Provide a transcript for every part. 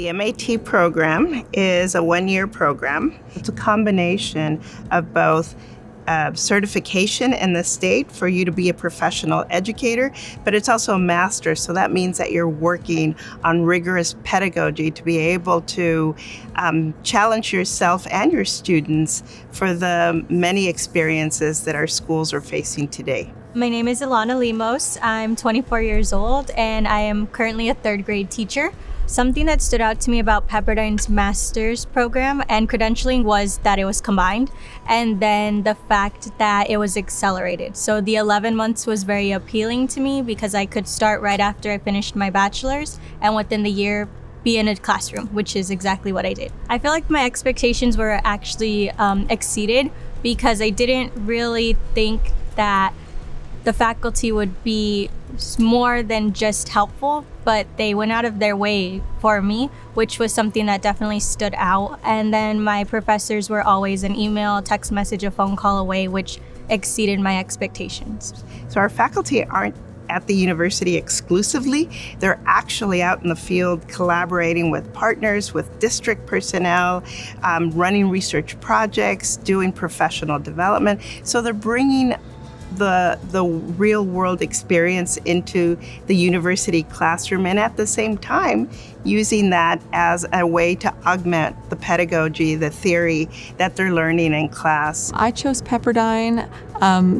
The MAT program is a one-year program. It's a combination of both certification in the state for you to be a professional educator, but it's also a master's. So that means that you're working on rigorous pedagogy to be able to challenge yourself and your students for the many experiences that our schools are facing today. My name is Ilana Limos. I'm 24 years old and I am currently a third grade teacher. Something that stood out to me about Pepperdine's master's program and credentialing was that it was combined, and then the fact that it was accelerated. So the 11 months was very appealing to me because I could start right after I finished my bachelor's and within the year be in a classroom, which is exactly what I did. I feel like my expectations were actually exceeded because I didn't really think that the faculty would be more than just helpful, but they went out of their way for me, which was something that definitely stood out. And then my professors were always an email, text message, a phone call away, which exceeded my expectations. So our faculty aren't at the university exclusively. They're actually out in the field collaborating with partners, with district personnel, running research projects, doing professional development. So they're bringing the real world experience into the university classroom, and at the same time using that as a way to augment the pedagogy, the theory that they're learning in class. I chose Pepperdine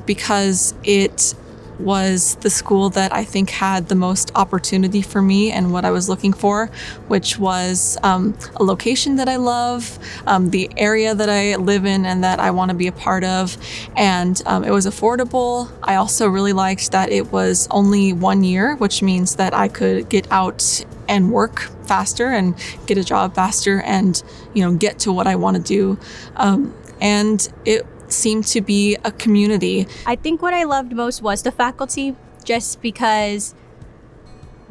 because it was the school that I think had the most opportunity for me and what I was looking for, which was a location that I love, the area that I live in and that I want to be a part of, and it was affordable. I also really liked that it was only 1 year, which means that I could get out and work faster and get a job faster and, get to what I want to do. And it seemed to be a community. I think what I loved most was the faculty, just because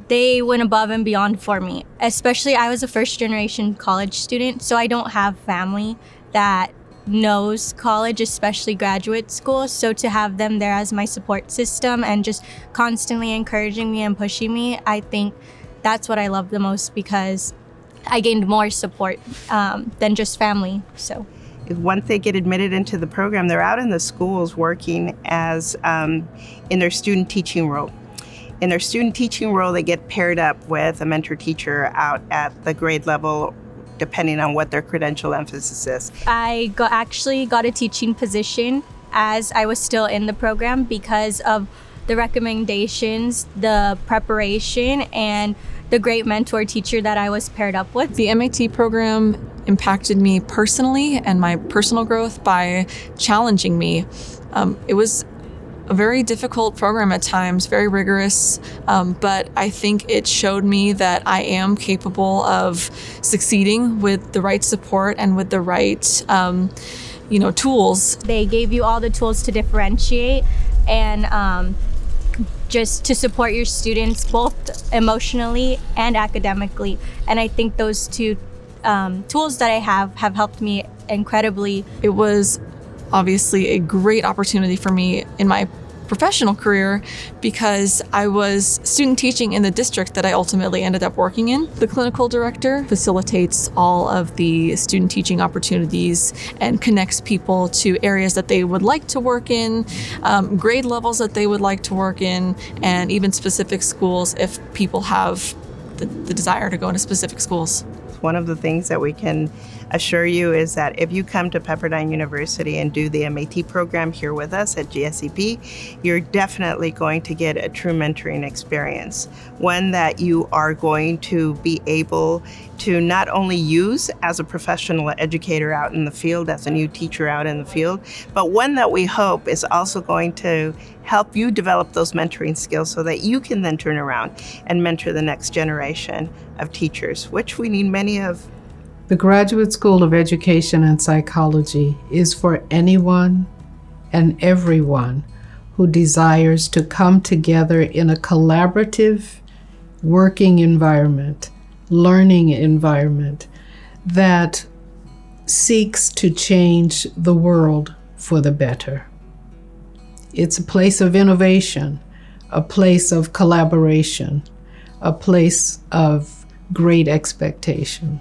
they went above and beyond for me. Especially, I was a first generation college student, so I don't have family that knows college, especially graduate school. So to have them there as my support system and just constantly encouraging me and pushing me, I think that's what I love the most, because I gained more support than just family. So once they get admitted into the program, they're out in the schools working as in their student teaching role. In their student teaching role, they get paired up with a mentor teacher out at the grade level, depending on what their credential emphasis is. I actually got a teaching position as I was still in the program because of the recommendations, the preparation, and the great mentor teacher that I was paired up with. The MAT program impacted me personally and my personal growth by challenging me. It was a very difficult program at times, very rigorous, but I think it showed me that I am capable of succeeding with the right support and with the right tools. They gave you all the tools to differentiate and just to support your students both emotionally and academically. And I think those two tools that I have helped me incredibly. It was obviously a great opportunity for me in my professional career because I was student teaching in the district that I ultimately ended up working in. The clinical director facilitates all of the student teaching opportunities and connects people to areas that they would like to work in, grade levels that they would like to work in, and even specific schools if people have the desire to go into specific schools. One of the things that we can assure you is that if you come to Pepperdine University and do the MAT program here with us at GSEP, you're definitely going to get a true mentoring experience, one that you are going to be able to not only use as a professional educator out in the field, as a new teacher out in the field, but one that we hope is also going to help you develop those mentoring skills so that you can then turn around and mentor the next generation of teachers, which we need many of. The Graduate School of Education and Psychology is for anyone and everyone who desires to come together in a collaborative working environment, learning environment that seeks to change the world for the better. It's a place of innovation, a place of collaboration, a place of great expectation.